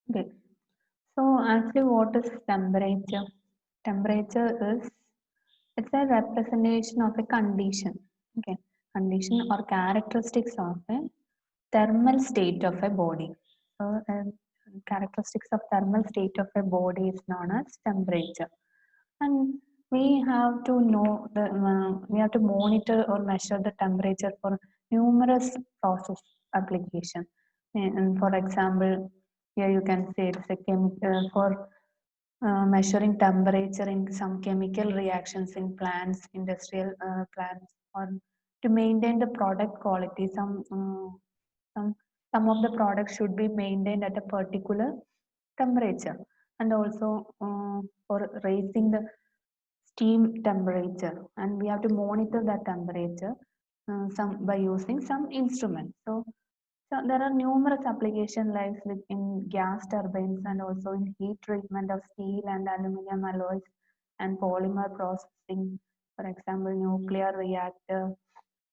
Okay. So actually, what is temperature? Temperature is it's a representation of a condition. Okay, condition or characteristics of a thermal state of a body. So, characteristics of thermal state of a body is known as temperature, and we have to know the we have to monitor or measure the temperature for numerous process application. And for example, here you can say it's a chemical for measuring temperature in some chemical reactions in plants, industrial plants, or to maintain the product quality. Some some of the products should be maintained at a particular temperature, and also for raising the steam temperature, and we have to monitor that temperature some by using some instruments. So there are numerous applications like in gas turbines and also in heat treatment of steel and aluminum alloys and polymer processing, for example, nuclear reactor.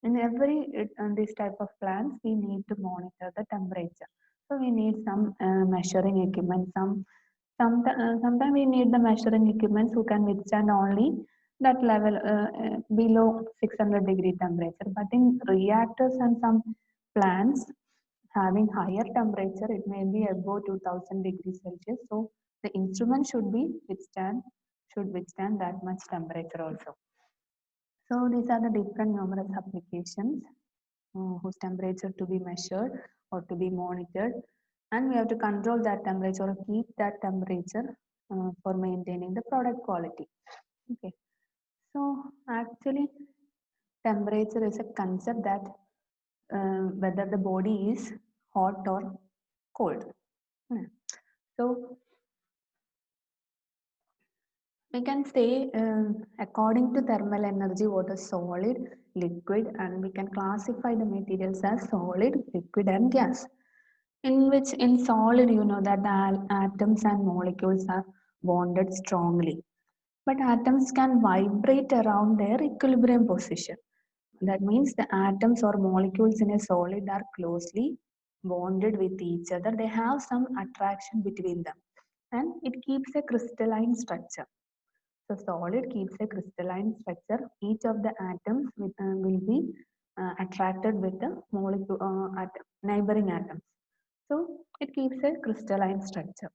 In every this type of plants, we need to monitor the temperature. So we need some measuring equipment. Sometimes we need the measuring equipments who can withstand only that level below 600-degree temperature. But in reactors and some plants having higher temperature, it may be above 2000 degrees Celsius. So the instrument should withstand that much temperature also. So these are the different numerous applications whose temperature to be measured or to be monitored, and we have to control that temperature or keep that temperature for maintaining the product quality. Okay. So actually, temperature is a concept that whether the body is hot or cold. Hmm. So we can say according to thermal energy what is solid, liquid, and we can classify the materials as solid, liquid, and gas. In which in solid you know that the atoms and molecules are bonded strongly, but atoms can vibrate around their equilibrium position. That means the atoms or molecules in a solid are closely bonded with each other. They have some attraction between them, and it keeps a crystalline structure. So solid keeps a crystalline structure. Each of the atoms will be attracted with the molecule neighboring atoms. So it keeps a crystalline structure,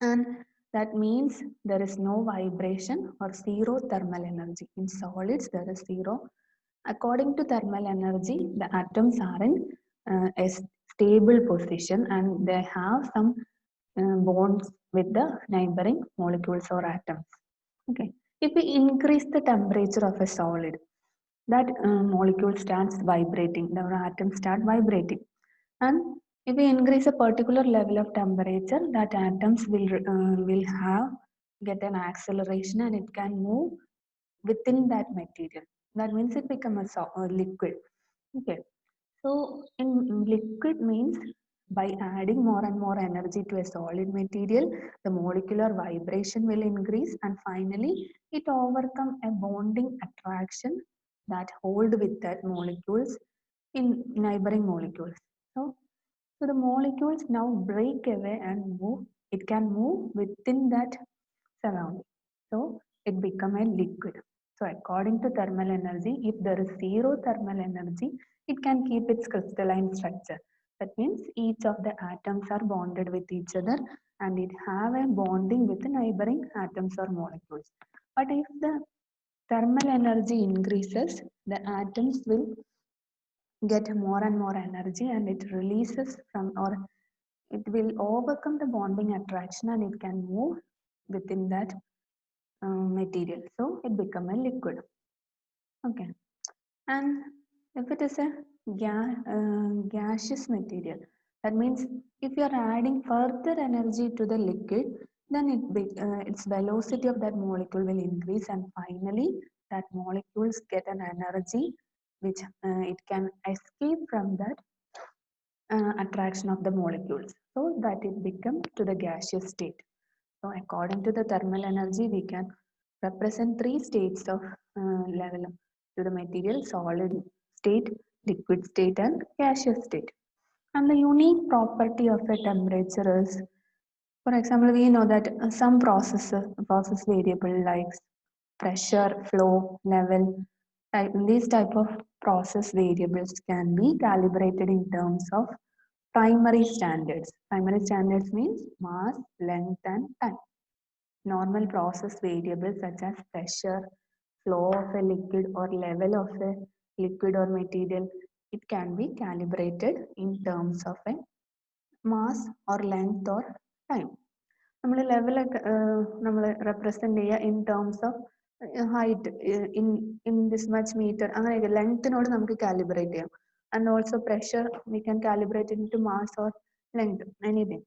and that means there is no vibration or zero thermal energy. In solids, there is zero. According to thermal energy, the atoms are in a stable position and they have some bonds with the neighboring molecules or atoms. Okay. If we increase the temperature of a solid, that molecule starts vibrating, the atoms start vibrating. And if we increase a particular level of temperature, that atoms will have get an acceleration and it can move within that material. That means it becomes a liquid. Okay. So in liquid means by adding more and more energy to a solid material, the molecular vibration will increase and finally it overcome a bonding attraction that hold with that molecules in neighboring molecules. So the molecules now break away and move. It can move within that surrounding. So it become a liquid. So according to thermal energy, if there is zero thermal energy, it can keep its crystalline structure. That means each of the atoms are bonded with each other and it have a bonding with the neighboring atoms or molecules. But if the thermal energy increases, the atoms will get more and more energy and it releases from or it will overcome the bonding attraction and it can move within that material. So it become a liquid. Okay. And if it is a gaseous material, that means if you are adding further energy to the liquid, then its velocity of that molecule will increase and finally that molecules get an energy which it can escape from that attraction of the molecules so that it becomes to the gaseous state. So according to the thermal energy, we can represent three states of level to the material: solid state, liquid state, and gaseous state. And the unique property of a temperature is For example, we know that some process variable like pressure, flow, level, these type of process variables can be calibrated in terms of primary standards. Primary standards means mass, length, and time. Normal process variables such as pressure, flow of a liquid, or level of a liquid or material, it can be calibrated in terms of a mass or length or time. നമ്മൾ ലെവലൊക്കെ നമ്മൾ represent ചെയ്യുക in terms of height in this much metre അങ്ങനെയൊക്കെ ലെങ്ത്തിനോട് നമുക്ക് calibrate ചെയ്യാം. And also pressure we can calibrate in to mass or length anything.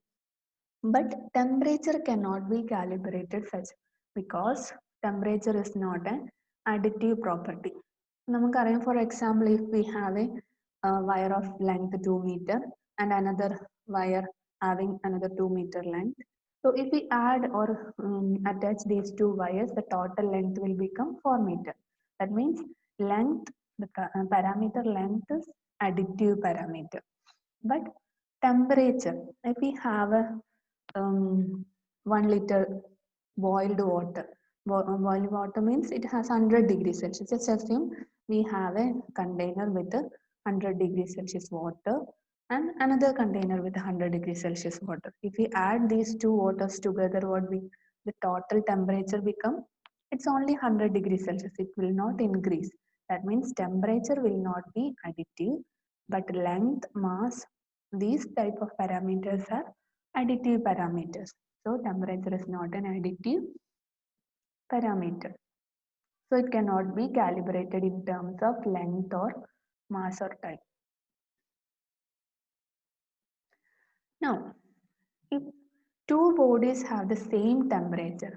But temperature cannot be calibrated such because temperature is not an additive property. നമുക്കറിയാം, for example, if we have a wire of length 2 meter and another wire having another 2 meter length. So if we add or attach these two wires, the total length will become 4 meter. That means length, the parameter length is additive parameter. But temperature, if we have a 1 liter boiled water. Boiled water means it has 100 degrees Celsius. Just assume we have a container with 100 degrees Celsius water and another container with 100 degrees Celsius water. If we add these two waters together, what the total temperature become? It's only 100 degrees Celsius. It will not increase. That means temperature will not be additive, but length, mass, these type of parameters are additive parameters. So temperature is not an additive parameter. So it cannot be calibrated in terms of length or mass or time. Now, if two bodies have the same temperature,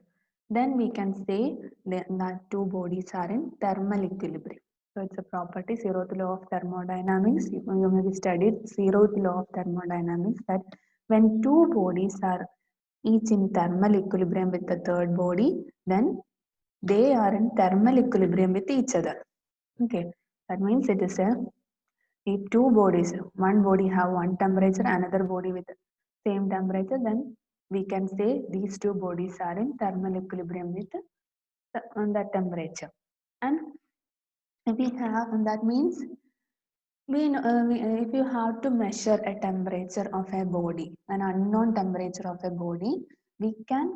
then we can say that two bodies are in thermal equilibrium. So it's a property, zeroth law of thermodynamics. You may be studied zeroth law of thermodynamics, that when two bodies are each in thermal equilibrium with the third body, then they are in thermal equilibrium with each other. Okay, that means it is a, if two bodies, one body have one temperature, another body with same temperature, then we can say these two bodies are in thermal equilibrium with that temperature. And if we have, and that means if you have to measure a temperature of a body, an unknown temperature of a body, we can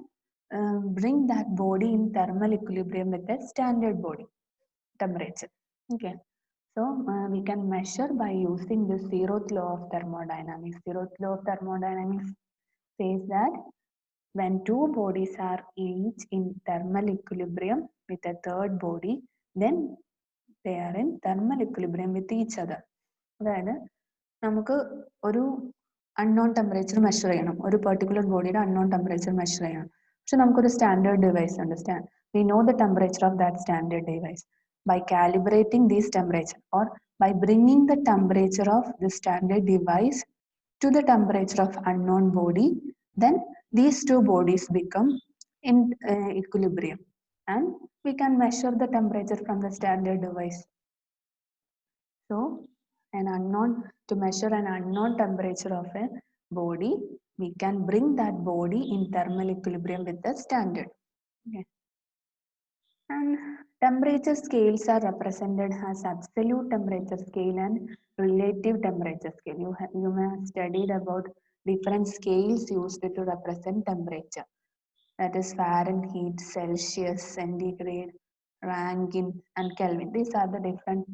bring that body in thermal equilibrium with a standard body temperature. Okay, so we can measure by using the zeroth law of thermodynamics. Zeroth law of thermodynamics says that when two bodies are each in thermal equilibrium with a third body, then they are in thermal equilibrium with each other. അതായത് നമുക്ക് ഒരു unknown temperature measure ചെയ്യണം, ഒരു particular ബോഡിയുടെ unknown temperature measure ചെയ്യണം. പക്ഷെ നമുക്കൊരു standard device ഉണ്ട്. We know the temperature of that standard device. By calibrating this temperature or by bringing the temperature of the standard device to the temperature of unknown body, then these two bodies become in equilibrium and we can measure the temperature from the standard device. So to measure an unknown temperature of a body, we can bring that body in thermal equilibrium with the standard. Okay. And temperature scales are represented as absolute temperature scale and relative temperature scale. You may have studied about different scales used to represent temperature. That is Fahrenheit, Celsius, centigrade, Rankine, and Kelvin. These are the different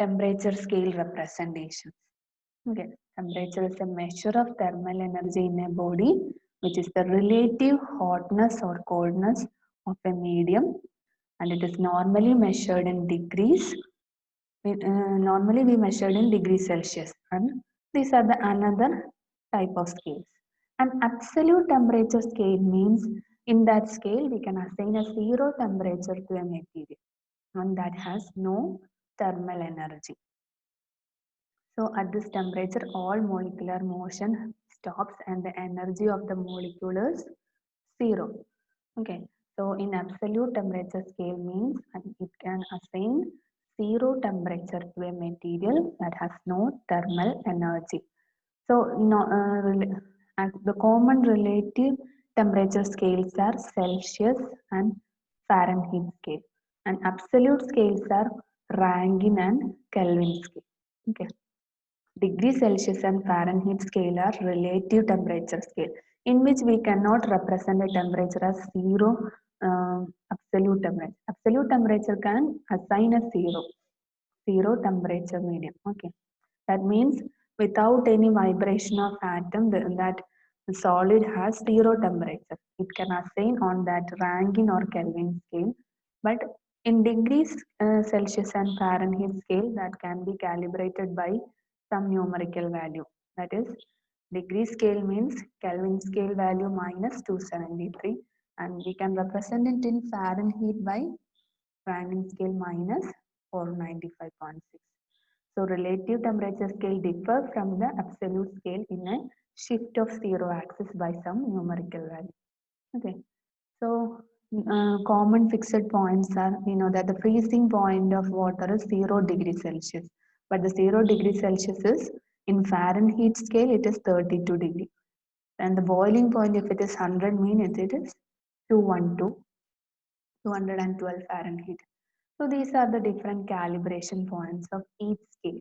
temperature scale representations. Okay, temperature is a measure of thermal energy in a body, which is the relative hotness or coldness of a medium, and it is normally measured in degrees. Normally we measured in degrees Celsius, and these are the another type of scales. An absolute temperature scale means in that scale we can assign a zero temperature to a material, one that has no thermal energy. So at this temperature, all molecular motion stops and the energy of the molecule is zero. Okay, so in absolute temperature scale means it can assign zero temperature to a material that has no thermal energy. So And the common relative temperature scales are Celsius and Fahrenheit scale. And absolute scales are Rankine and Kelvin scale. Okay. Degree Celsius and Fahrenheit scale are relative temperature scale, in which we cannot represent a temperature as zero absolute temperature. Absolute temperature can assign a zero temperature medium. Okay, that means without any vibration of atom, that the solid has zero temperature. It can assign on that Rankine or Kelvin scale, but in degrees Celsius and Fahrenheit scale, that can be calibrated by some numerical value. That is, degree scale means Kelvin scale value minus 273, and we can represent it in Fahrenheit by Rankine scale minus 495.6. So relative temperature scale differ from the absolute scale in a shift of zero axis by some numerical value. Okay, so common fixed points are, we know that the freezing point of water is 0 degree Celsius, but the 0 degree Celsius is in Fahrenheit scale, it is 32 degree. And the boiling point, if it is 100 means it is 212, 212 Fahrenheit. So these are the different calibration points of each scale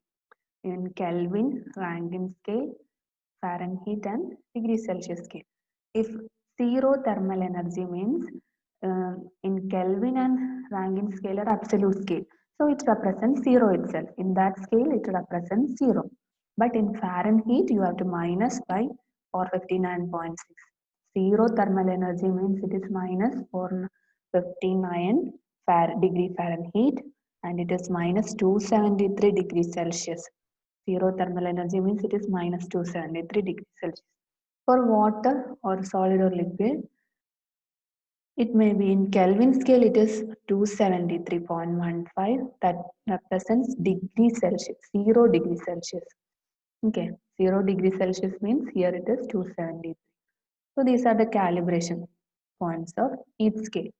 in Kelvin, Rankine scale, Fahrenheit and degree Celsius scale. If zero thermal energy means in Kelvin and Rankine scale are absolute scale. So it represents zero itself. In that scale, it represents zero. But in Fahrenheit, you have to minus by 459.6. Zero thermal energy means it is minus 459 degree Fahrenheit, and it is minus 273 degrees Celsius. Zero thermal energy means it is minus 273 degrees Celsius. For water or solid or liquid, it may be in Kelvin scale, it is 273.15. That represents degree Celsius, 0 degree Celsius. Okay, 0 degree Celsius means here it is 273. So these are the calibration points of each scale.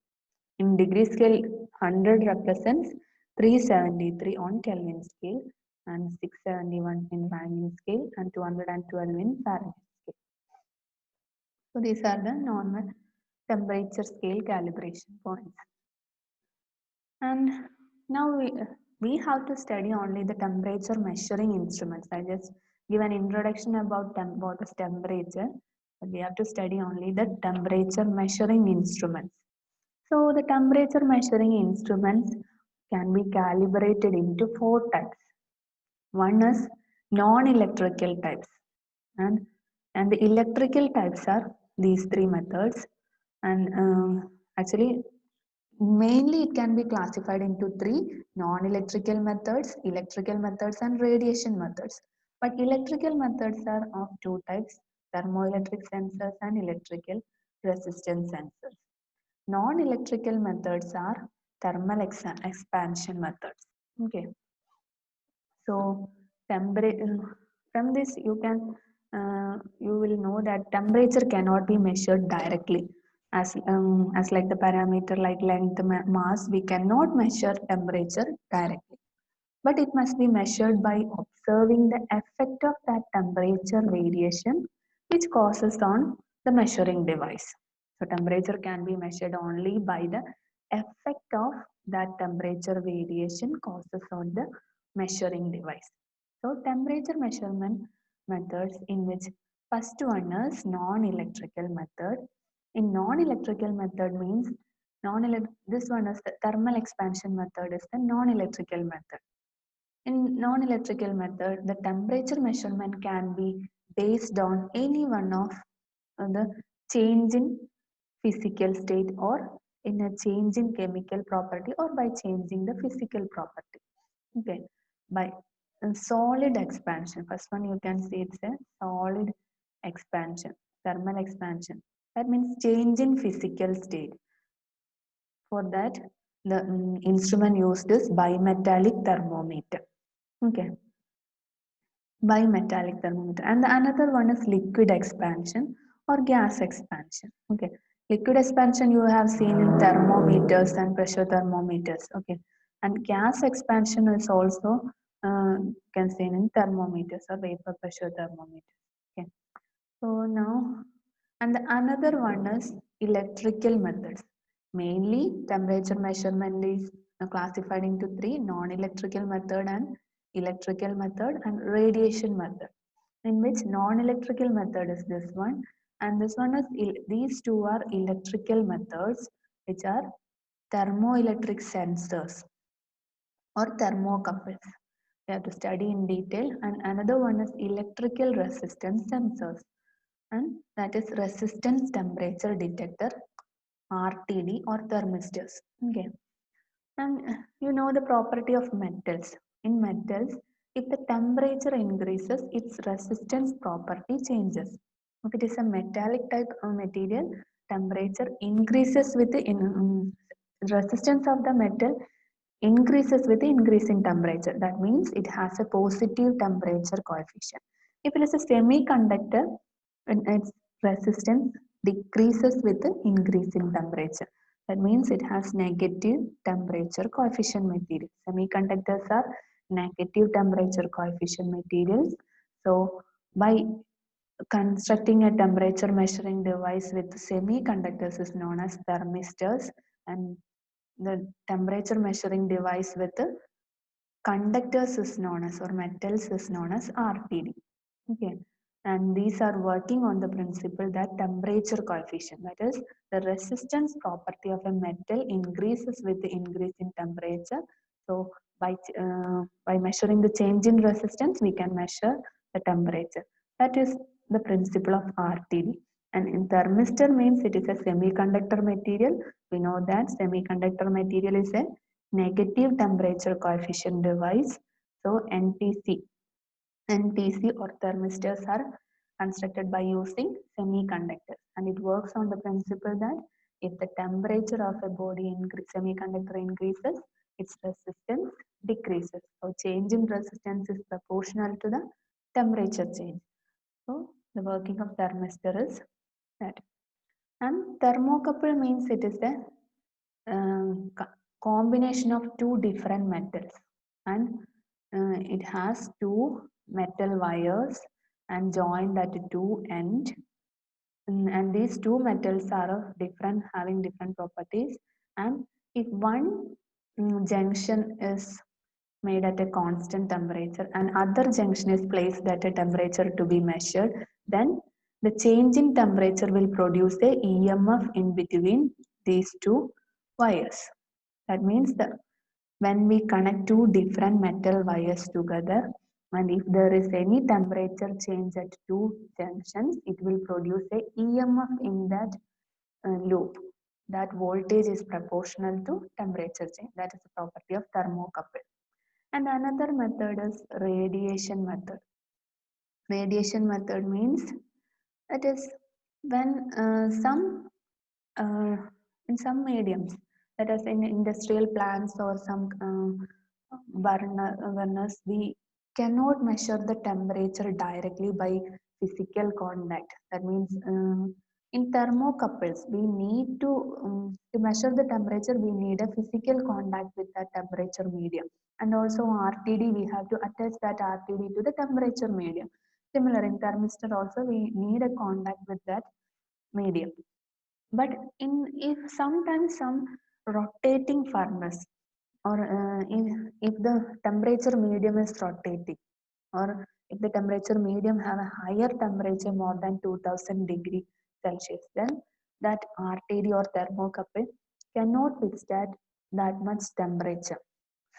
In degree scale, 100 represents 373 on Kelvin scale and 671 in Rankine scale and 212 in Fahrenheit scale. So these are the normal temperature scale calibration points. And now we have to study only the temperature measuring instruments. I just give an introduction about what is temperature, but we have to study only the temperature measuring instruments. So the temperature measuring instruments can be calibrated into 4 types. One is non-electrical types, and the electrical types are these 3 methods. And actually, mainly it can be classified into 3: non-electrical methods, electrical methods, and radiation methods. But electrical methods are of 2 types: thermoelectric sensors and electrical resistance sensors. Non-electrical methods are thermal expansion methods. Okay, so from this you will know that temperature cannot be measured directly as like the parameter like length, mass. We cannot measure temperature directly, but it must be measured by observing the effect of that temperature variation which causes on the measuring device. So temperature can be measured only by the effect of that temperature variation causes on the measuring device. So temperature measurement methods, in which first one is non-electrical method. In non-electrical method means this one is the thermal expansion method is the non-electrical method. In non-electrical method, the temperature measurement can be based on any one of the change in physical state or in a change in chemical property or by changing the physical property. Okay, by solid expansion. First one you can see it's a solid expansion, thermal expansion. That means change in physical state. For that, the instrument used is bimetallic thermometer. Okay, bimetallic thermometer. And the another one is liquid expansion or gas expansion. Okay, liquid expansion you have seen in thermometers and pressure thermometers. Okay, and gas expansion is also can seen in thermometers or vapor pressure thermometers. Okay, So now, and the another one is electrical methods. Mainly temperature measurement is classified into three: non-electrical method and electrical method and radiation method. In which non-electrical method is this one, and this one is these two are electrical methods, which are thermoelectric sensors or thermocouples. We have to study in detail. And another one is electrical resistance sensors, and that is resistance temperature detector, RTD, or thermistors. Okay. And you know the property of metals. In metals, if the temperature increases, its resistance property changes. If it is a metallic type of material, temperature increases with the resistance of the metal increases with the increase in temperature. That means it has a positive temperature coefficient. If it is a semiconductor, its resistance decreases with the increase in temperature. That means it has negative temperature coefficient material. Semiconductors are negative temperature coefficient materials. So by constructing a temperature measuring device with semiconductors is known as thermistors, and the temperature measuring device with conductors is known as, or metals is known as, RTD. Okay. And these are working on the principle that temperature coefficient, that is the resistance property of a metal increases with the increase in temperature. So by measuring the change in resistance, we can measure the temperature. That is the principle of RTD. And in thermistor means it is a semiconductor material. We know that semiconductor material is a negative temperature coefficient device. So NTC or thermistors are constructed by using semiconductors, and it works on the principle that if the temperature of a body semiconductor increases, its resistance decreases. So change in resistance is proportional to the temperature change. So the working of thermistor is that. And thermocouple means it is a combination of two different metals, and it has two metal wires and joined at two end. And these two metals are of different, having different properties. And if one junction is made at a constant temperature and other junction is placed at a temperature to be measured, then the change in temperature will produce a EMF in between these two wires. That means that when we connect two different metal wires together, and if there is any temperature change at two junctions, it will produce a EMF in that loop. That voltage is proportional to temperature change. That is the property of thermocouple. And another method is radiation method. Radiation method means it is when uh, in some mediums, that is in industrial plants or some burners, we cannot measure the temperature directly by physical contact. That means in thermocouples, we need to measure the temperature, we need a physical contact with that temperature medium. And also RTD, we have to attach that RTD to the temperature medium. Similar in thermistor also, we need a contact with that medium. But if sometimes some rotating furnace, or if the temperature medium is rotating, or if the temperature medium have a higher temperature more than 2000 degree Celsius, then that RTD or thermocouple cannot withstand that much temperature.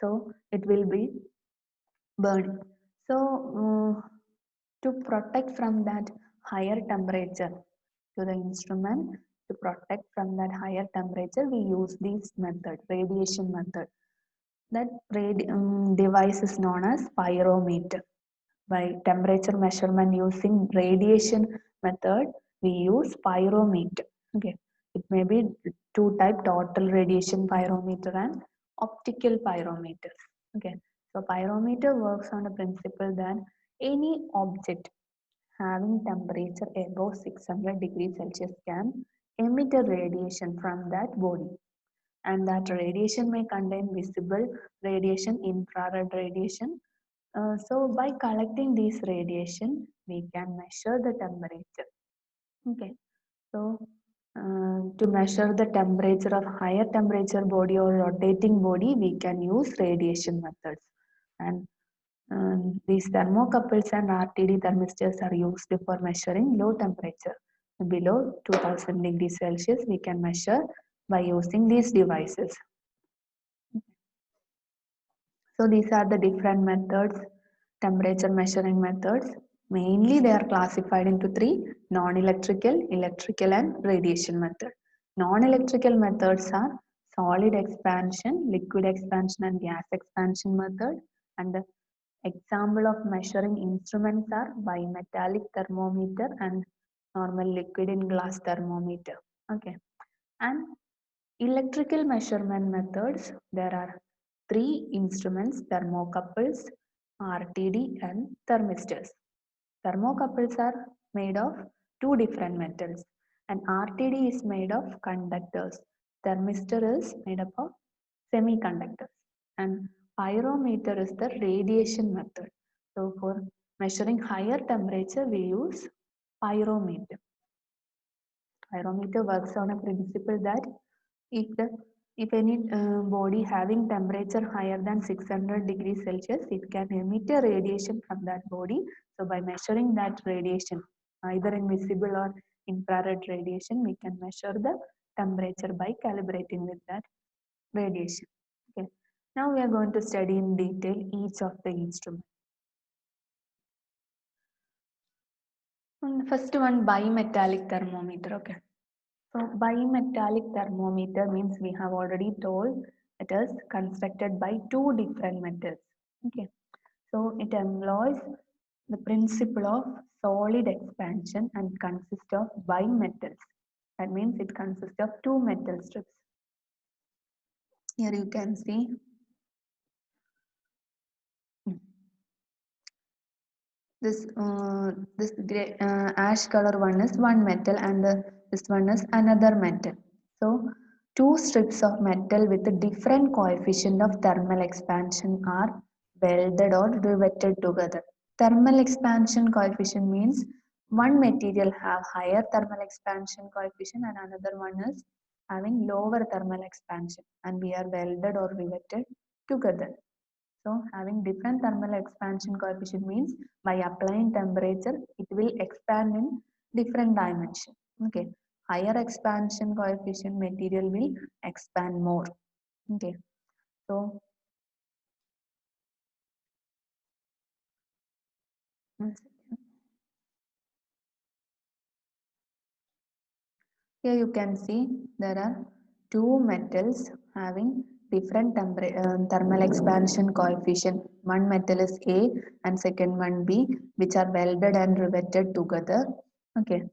So it will be burning. So to protect from that higher temperature, to the instrument, to protect from that higher temperature, we use this method, radiation method. That device is known as pyrometer. By temperature measurement using radiation method, we use pyrometer. Okay, it may be two type: total radiation pyrometer and optical pyrometer. Okay, so pyrometer works on the principle that any object having temperature above 600 degrees Celsius can emit a radiation from that body, and that radiation may contain visible radiation, infrared radiation. So by collecting these radiation, we can measure the temperature. to measure the temperature of higher temperature body or rotating body, we can use radiation methods. And these thermocouples and RTD thermistors are used for measuring low temperature. Below 2000 degrees Celsius, we can measure by using these devices. So these are the different methods, temperature measuring methods. Mainly they are classified into three: non-electrical, electrical and radiation method. Non-electrical methods are solid expansion, liquid expansion and gas expansion method. And the example of measuring instruments are bimetallic thermometer and normal liquid in glass thermometer. Okay. And electrical measurement methods, there are three instruments: thermocouples, RTD and thermistors. Thermocouples are made of two different metals and RTD is made of conductors. Thermistor is made up of semiconductors and pyrometer is the radiation method. So for measuring higher temperature we use pyrometer. Pyrometer works on a principle that if any body having temperature higher than 600 degrees Celsius, it can emit a radiation from that body. So by measuring that radiation, either in visible or infrared radiation, we can measure the temperature by calibrating with that radiation. Okay. Now we are going to study in detail each of the instruments. First one, bimetallic thermometer. Okay. So bimetallic thermometer means we have already told it is constructed by two different metals. Okay. So it employs the principle of solid expansion and consists of bimetals. That means it consists of two metal strips. Here you can see this gray, ash color one is one metal and this one is another metal. So two strips of metal with a different coefficient of thermal expansion are welded or riveted together. Thermal expansion coefficient means one material have higher thermal expansion coefficient and another one is having lower thermal expansion and we are welded or riveted together. So having different thermal expansion coefficient means by applying temperature, it will expand in different dimension. Okay. Higher expansion coefficient material will expand more. Okay. So here you can see there are two metals having different thermal expansion coefficient. One metal is A and second one B, which are welded and riveted together. Okay.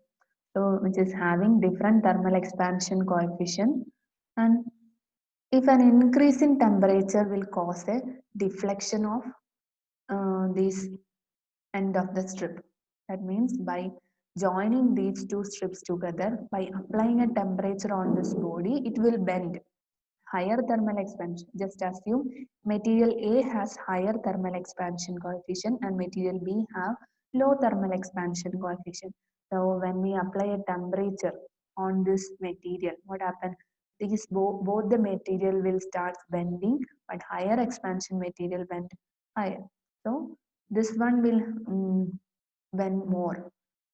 So which is having different thermal expansion coefficient, and if an increase in temperature will cause a deflection of this end of the strip. That means by joining these two strips together, by applying a temperature on this body, it will bend. Higher thermal expansion. Just assume material A has higher thermal expansion coefficient and material B have low thermal expansion coefficient. So when we apply a temperature on this material, what happens? These both the material will start bending, but higher expansion material bend higher. So this one will bend more.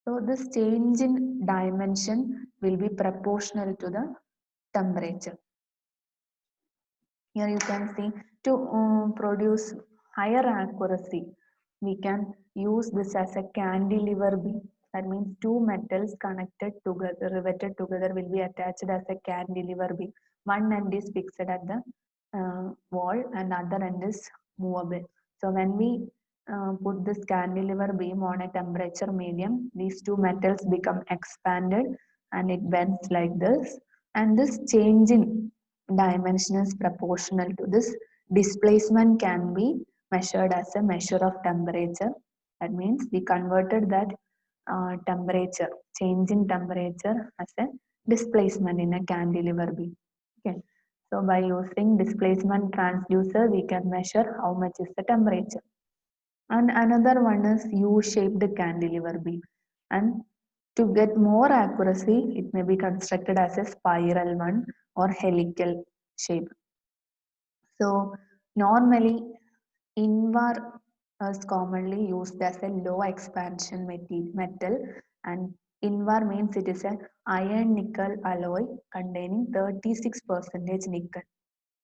So this change in dimension will be proportional to the temperature. Here you can see to produce higher accuracy, we can use this as a cantilever beam. That means two metals connected together, riveted together will be attached as a cantilever beam. One end is fixed at the wall and other end is movable. So when we put this cantilever beam on a temperature medium, these two metals become expanded and it bends like this. And this change in dimension is proportional to this. Displacement can be measured as a measure of temperature. That means we converted that temperature, change in temperature as a displacement in a cantilever beam. Okay. So by using displacement transducer, we can measure how much is the temperature. And another one is U-shaped cantilever beam. And To get more accuracy, it may be constructed as a spiral one or helical shape. So normally Invar is commonly used as a low expansion metal, and Invar means it is an iron nickel alloy containing 36% nickel,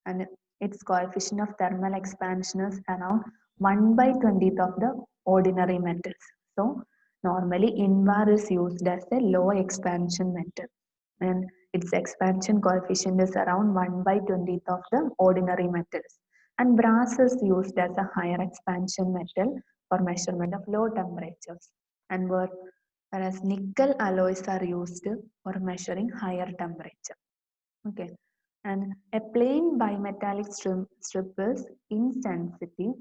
and its coefficient of thermal expansion is around 1 by 20th of the ordinary metals. So normally Invar is used as a low expansion metal, and its expansion coefficient is around 1 by 20th of the ordinary metals. And brass is used as a higher expansion metal for measurement of low temperatures. And whereas nickel alloys are used for measuring higher temperature. Okay. And a plain bimetallic strip is insensitive.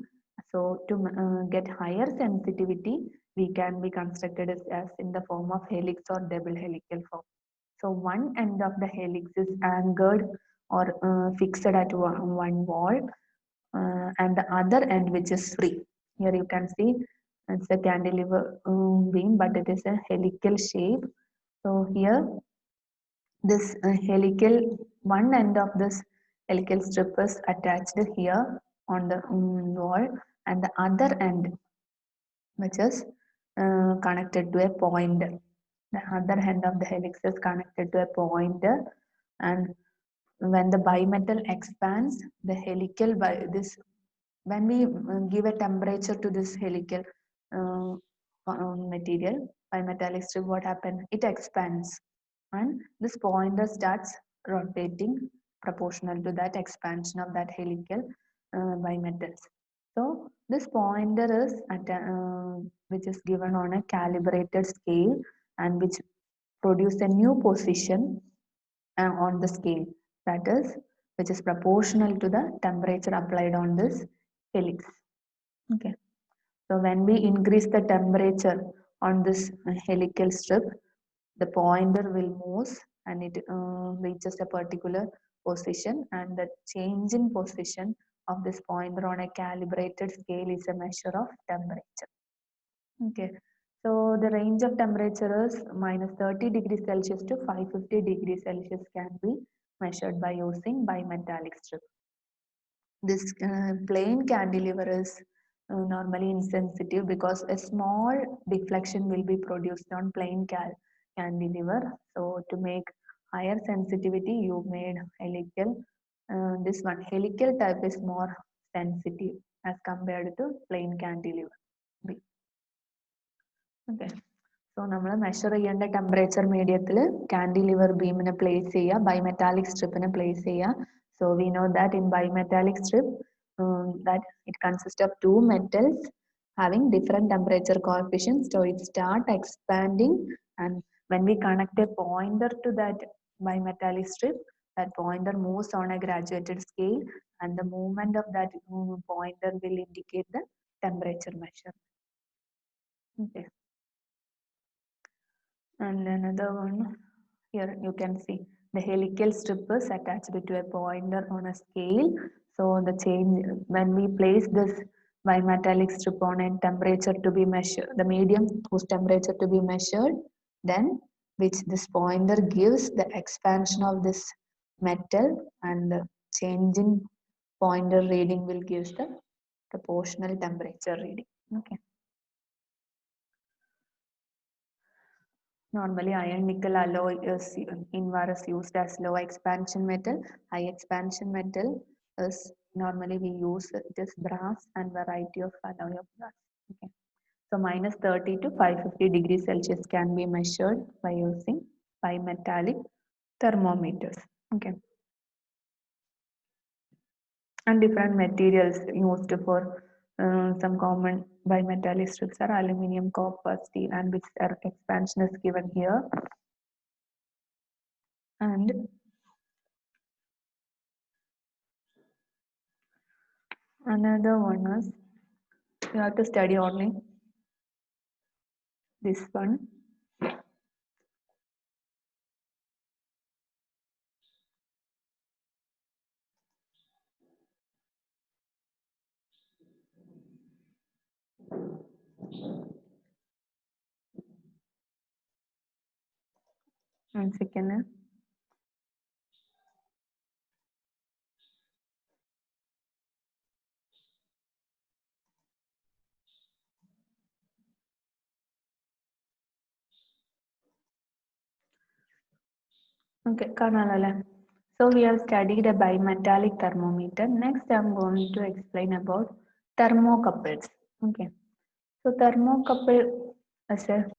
So to get higher sensitivity, we can be constructed as in the form of helix or double helical form. So one end of the helix is anchored or fixed at one wall, and the other end which is free. Here you can see it's a cantilever beam, but it is a helical shape. So here this helical, one end of this helical strip is attached here on the wall, and the other end which is connected to a pointer. The other end of the helix is connected to a pointer, and when the bimetal expands, the helical by this when we give a temperature to this helical uh, material bimetallic strip, what happens? It expands, and this pointer starts rotating proportional to that expansion of that helical bimetals. So this pointer is at which is given on a calibrated scale and which produce a new position on the scale, that is which is proportional to the temperature applied on this helix. Okay. So when we increase the temperature on this helical strip, the pointer will move and it reaches a particular position, and the change in position of this pointer on a calibrated scale is a measure of temperature. Okay. So the range of temperature is minus 30 degrees Celsius to 550 degrees Celsius can be measured by using bimetallic strip. This plain cantilever is normally insensitive because a small deflection will be produced on plain cantilever. So to make higher sensitivity, you made helical. This one helical type is more sensitive as compared to plain cantilever. Okay. So നമ്മൾ measure ചെയ്യേണ്ട temperature മീഡിയത്തിൽ cantilever ബീമിനെ place ചെയ്യുക, bimetallic സ്ട്രിപ്പിനെ place ചെയ്യുക. So we know that in bimetallic strip that it consists of two metals having different temperature coefficients. So it start expanding, and when we connect a pointer to that bimetallic strip, that pointer moves on a graduated scale, and the movement of that pointer will indicate the temperature measure. Okay. And another one, here you can see the helical strip is attached to a pointer on a scale. So the change when we place this bimetallic strip on a temperature to be measured, the medium whose temperature to be measured, then which this pointer gives the expansion of this metal, and the change in pointer reading will give the proportional temperature reading. Okay. Normally, iron nickel alloy is Invar is used as low expansion metal. High expansion metal is normally we use it is brass and variety of alloy of brass. Okay. So minus 30 to 550 degrees Celsius can be measured by using bimetallic thermometers. Okay. And different materials used for some common bimetallic strips are aluminum, copper, steel, and which expansion is given here. And another one is you have to study only this one. 1 second. Okay, കാണാലോ. So we have studied a bimetallic thermometer. Next, I'm going to explain about thermocouples. Okay, so thermocouple is a